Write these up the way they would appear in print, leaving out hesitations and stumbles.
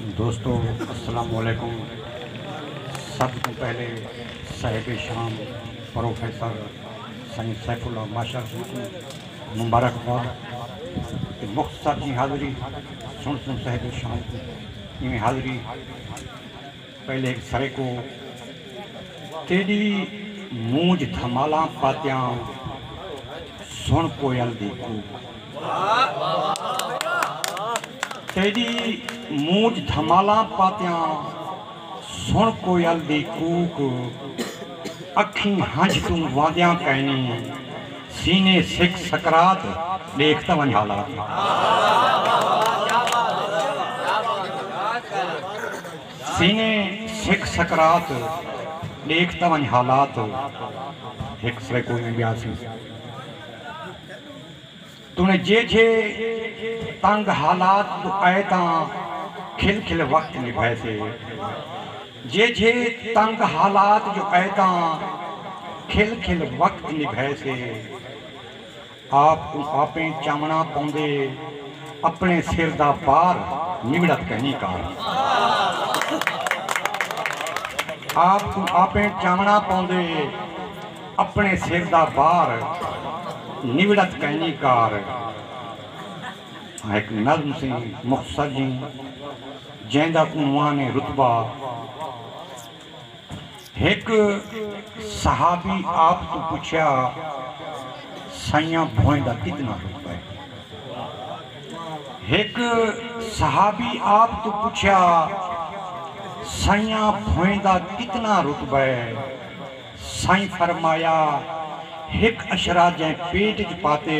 दोस्तों अस्सलाम वालेकुम। सब तो पहले साहिब शाम प्रोफेसर सईद सैफुल्लाह माशर को मुबारकबाद। मुख्तसर की हाज़री सुन साहिब शाम की हाज़री पहले एक सरे को तेरी मूंज थमाला पात्या सुन कोयल दी तेरी मूंज धमाला पात्या सुन कोयल दी कूक अखी हंज तू वाद्या कहनी सीने सिख सकरात देखता वन हालात सीने सिख सकरात देखता वन हालात एक सरे को ब्यासी तूने जे तंग हालात तो आए ता खिल खिल वक्त निभाए से जे तंग हालात जो आए ता खिल खिल वक्त निभाए से आप आपे चावना पाउंदे अपने सिर दा पार निवड़त कहनी कार आप आपे चावना पाउंदे अपने सिर दा पार निवड़त कहनी कार एक नज़्म से मुख्तसर जी जैंदा उन्वान रुतबा एक सहाबी आप तो पूछा साइया भोंदा कितना रुतबा है। एक सहाबी आप तो पूछा साइया भोंदा कितना रुतबा है। साईं फरमाया एक अशरा जै पेट च पाते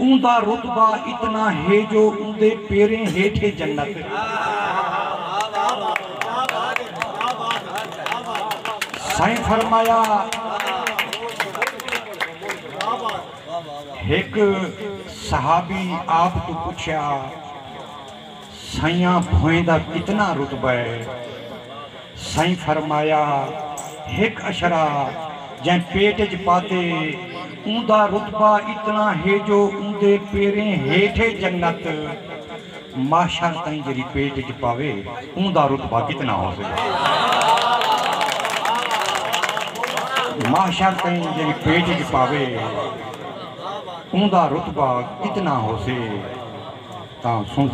उंदा रुतबा इतना है जो उंदे पेरे हेठे जन्नत। साईं फरमाया एक सहाबी आप तो पूछा साइया भोंदा कितना रुतबा है। साईं फरमाया एक अशरा जै पेट च पाते उंदा रुतबा इतना है जो उंदे पेरे हेठे जन्नत। माशर ताईं जरी पेट च पावे उंदा रुतबा कितना हो सके। माशर ताईं जरी पेट च पावे उंदा रुतबा कितना हो से। ता सुन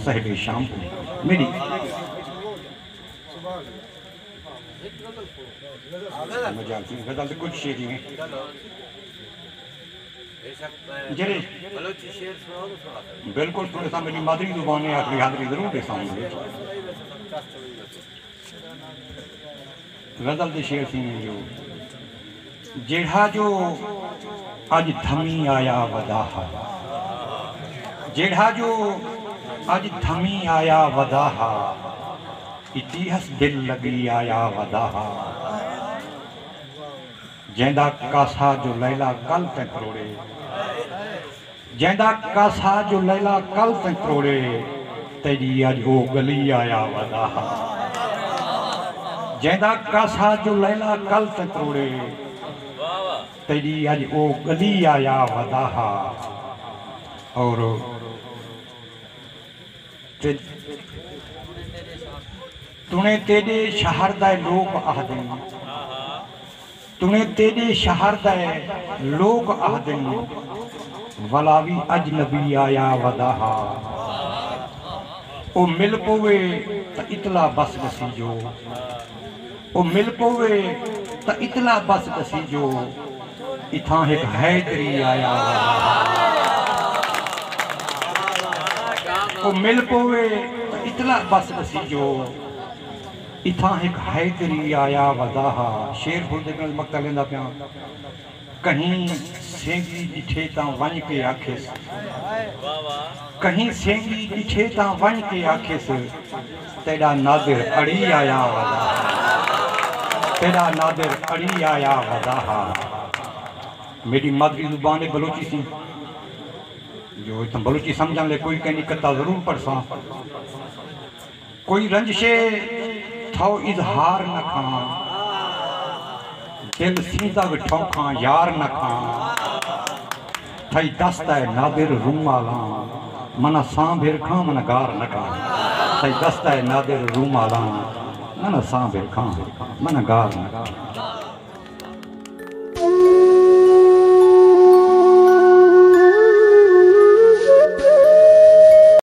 साहिब शाम को मेरी गजल तो कुछ शेर हैं जरे बिल्कुल थोड़े सा मेरी मादरी जुबान है आखिरी हाज़री जरूर दे सामने गजल के शेर सी जो जेड़ा जो अज थमी आया वदाहा जेड़ा जो अज थमी आया वदाहा इतिहास दिल लगी आया वदाहा। जैंदा कासा जो लैला कल ते करोड़े जैंदा कासा जो लैला कल ते करोड़े तेरी अज वो गली आया वदाहा। जैंदा कासा जो लैला कल ते करोड़े तेरी अज वो गली आया वदाहा। और तूने तेरे शहर दा लोग आखदे तूने तेरे शहर दे लोग आखदे वलावी अजनबी आया वदाहा। ओ मिल पवे तो इतला बस दसी जो ओ मिल पवे तो इतला बस दसी जो इथा एक हैदरी आया ओ मिल पवे तो इतला बस दसी जो इथा एक हैदरी आया वदाहा। शेर बोलते मक्ता लेंदा पिया कहीं सेंगी डिठे ता वन के आखेस कहीं सेंगी डिठे ता वन के आखेस तेरा नादिर अड़ी आया वदाहा तेरा नादिर अड़ी आया वदाहा। मेरी मादरी जुबान बलोची सी जो इतना बलोची समझने ले कोई कहनी कता जरूर पढ़सा कोई रंजशे थो इजहार न खां दिल सीधा ठोखा यार न खां थई दस्ता है नादिर रूमाला मना सांभेर खां मन गार न खां। सही दस्ता है नादिर रूमाला मन सां बेखां मन गाल